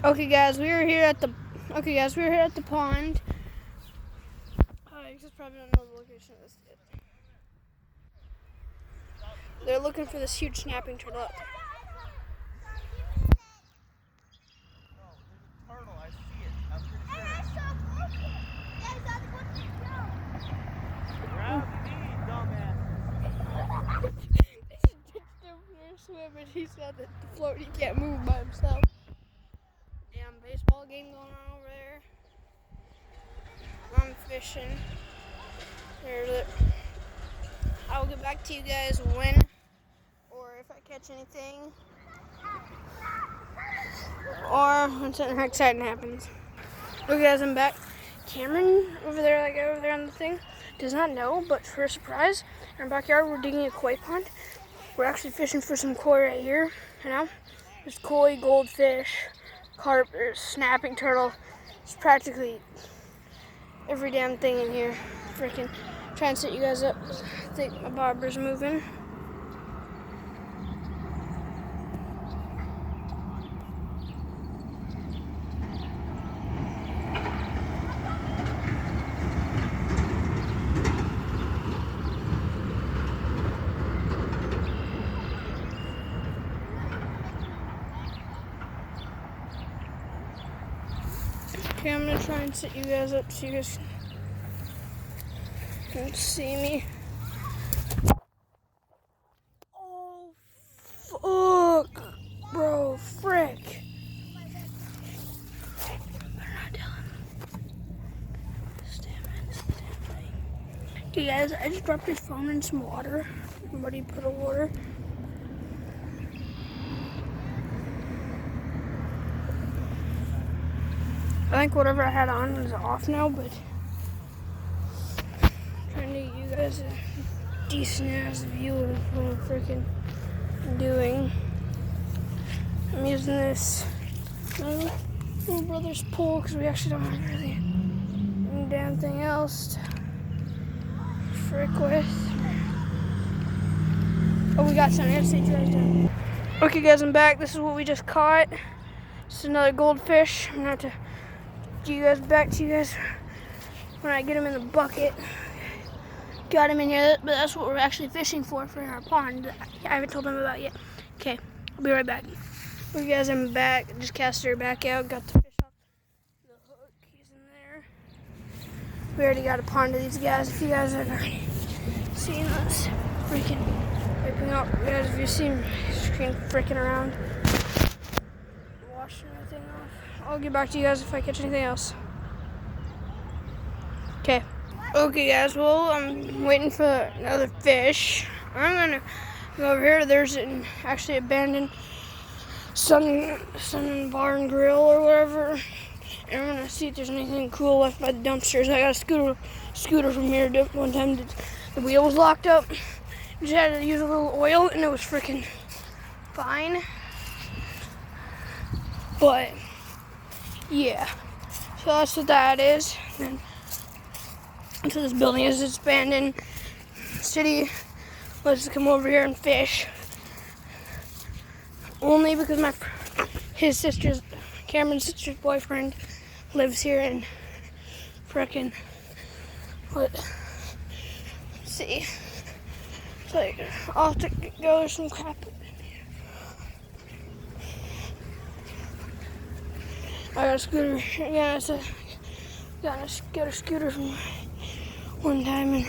Okay, guys, we are here at the pond. You guys probably don't know the location of this yet. They're looking for this huge snapping turtle. No, there's a turtle. I see it. I'm pretty sure. Grab me, dumbass. Swimming. He saw that the float. He can't move by himself. Damn baseball game going on over there. I'm fishing. I will get back to you guys when or if I catch anything or when something exciting happens. Okay, guys, I'm back. Cameron over there on the thing does not know, but for a surprise, in our backyard we're digging a koi pond. We're actually fishing for some koi right here. You know, there's koi, goldfish, carp, there's snapping turtle. It's practically every damn thing in here. Freaking trying to set you guys up. I think my barber's moving. Okay, I'm gonna try and set you guys up so you guys can see me. Oh, fuck, bro, frick. They're not telling. Hey guys, I just dropped his phone in some water. Somebody put a water. I think whatever I had on is off now, but I'm trying to get you guys a decent ass view of what I'm freaking doing. I'm using this little brother's pole because we actually don't have really any damn thing else to frick with. Oh, we got something. I have to say dry down. Okay, guys, I'm back. This is what we just caught. This is another goldfish. I'm gonna have to get you guys back to you guys when I get him in the bucket. Got him in here, but that's what we're actually fishing for our pond. I haven't told them about yet. Okay, I'll be right back. Okay, guys, I'm back. Just cast her back out. Got the fish off the hook. He's in there. We already got a pond of these guys. If you guys have already seen us freaking ripping up, guys, if you see me freaking around, washing everything off. I'll get back to you guys if I catch anything else. Okay. Okay, guys, well, I'm waiting for another fish. I'm gonna go over here. There's an actually abandoned Sun Barn Grill or whatever. And I'm gonna see if there's anything cool left by the dumpsters. I got a scooter from here. One time the wheel was locked up. Just had to use a little oil and it was freaking fine. But yeah, so that's what that is. And so this building is abandoned. City lets us come over here and fish. Only because Cameron's sister's boyfriend lives here and frickin' let's see. It's like I'll have to go. There's some crap in here. I got a scooter. Yeah, got a scooter from one time and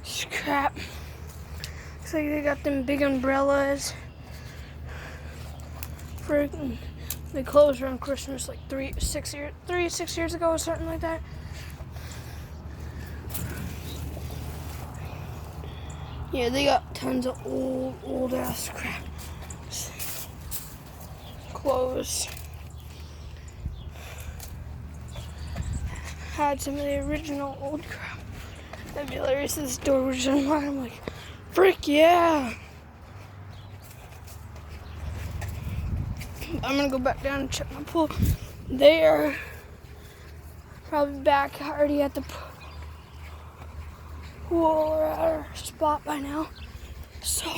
it's crap. Looks like they got them big umbrellas. Freaking, they closed around Christmas like 6 years ago or something like that. Yeah, they got tons of old ass crap. Clothes. Had some of the original old crap. That'd be hilarious if this door was unlocked. I'm like, frick yeah! I'm gonna go back down and check my pool. They are probably back already at the pool or at our spot by now. So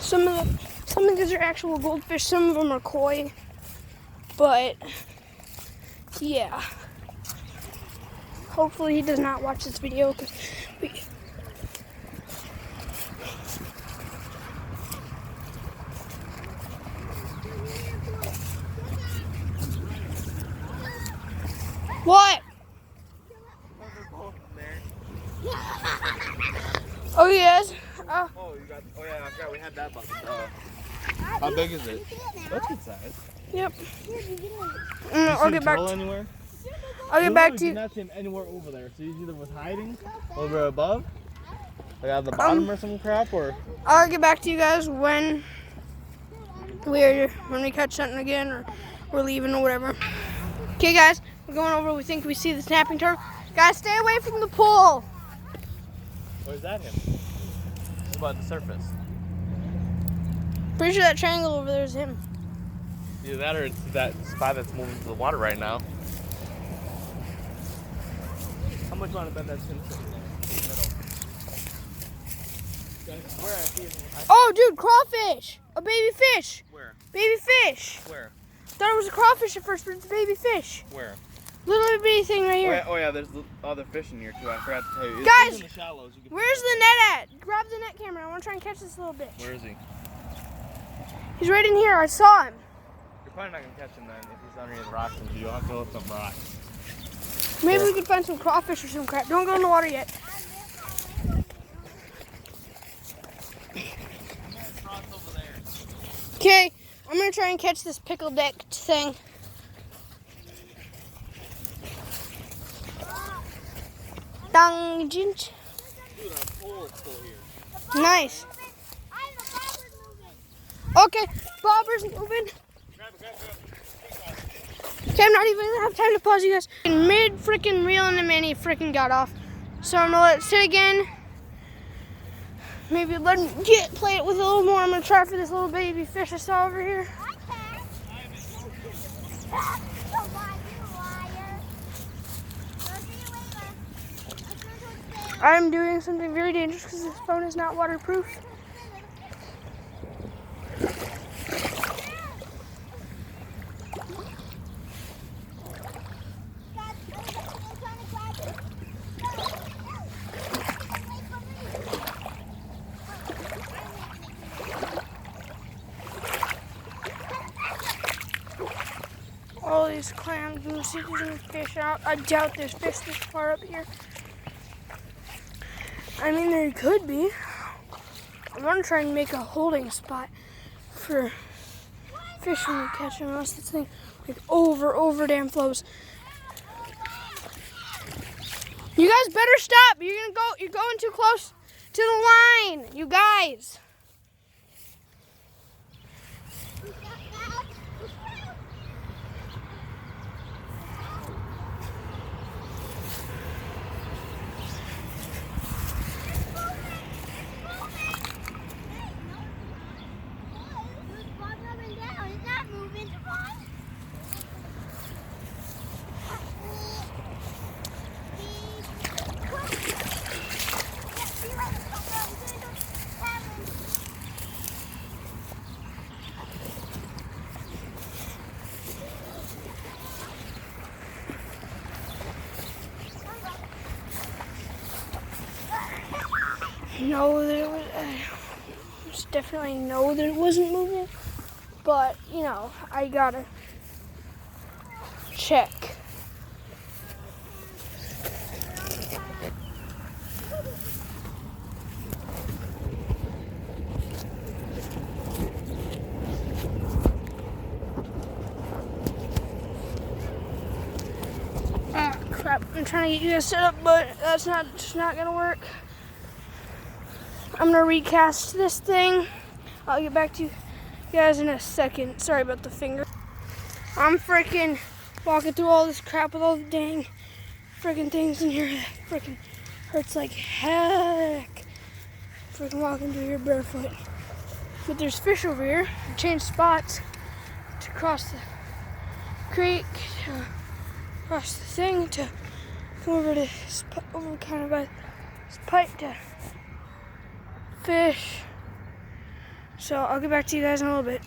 Some of these are actual goldfish. Some of them are koi. But yeah. Hopefully he does not watch this video because what? Oh yes. Oh, you got. Oh yeah, I forgot we had that bucket. How big is it? That's good size. Yep. I'll get back. Anywhere? I'll get back to you. I did not see him anywhere over there. So he either was hiding over above, like at the bottom or some crap, or. I'll get back to you guys when we catch something again, or we're leaving or whatever. Okay, guys, we're going over. We think we see the snapping turtle. Guys, stay away from the pool. Or is that him? It's about the surface. Pretty sure that triangle over there is him. Either that or it's that spot that's moving to the water right now. How much want to bet that's him sitting there in the middle? Where I see it. Oh, dude, crawfish! A baby fish! Where? Baby fish! Where? Thought it was a crawfish at first, but it's a baby fish. Where? Little bitty thing right here. Oh yeah, there's other fish in here too. I forgot to tell you. Guys, in the shallows. You can where's the net at? Grab the net camera. I want to try and catch this little bitch. Where is he? He's right in here. I saw him. You're probably not gonna catch him then if he's underneath the rocks. And you'll have to lift some rocks. Maybe we could find some crawfish or some crap. Don't go in the water yet. Okay, I'm gonna try and catch this pickle deck thing. Dang, jinch. Dude, our pole's still here. Nice. Okay, bobber's moving. Grab it. Okay, I'm not even gonna have time to pause you guys. In mid freaking reel and the mini freaking got off. So I'm gonna let it sit again. Maybe let him play it with a little more. I'm gonna try for this little baby fish I saw over here. I'm doing something very dangerous because this phone is not waterproof. All these clams and see if there's any fish out. I doubt there's fish this far up here. I mean, there could be. I want to try and make a holding spot for fish when we catch them, unless this thing like over damn flows. You guys better stop. You're going too close to the line, you guys. Know that it was. Just definitely know that it wasn't moving, but you know, I gotta check. Ah, crap! I'm trying to get you guys set up, but that's not gonna work. I'm gonna recast this thing. I'll get back to you guys in a second. Sorry about the finger. I'm freaking walking through all this crap with all the dang freaking things in here that freaking hurts like heck. Freaking walking through here barefoot. But there's fish over here. I changed spots to cross the creek, to cross the thing, to come over to over kind of by this pipe to fish. So I'll get back to you guys in a little bit.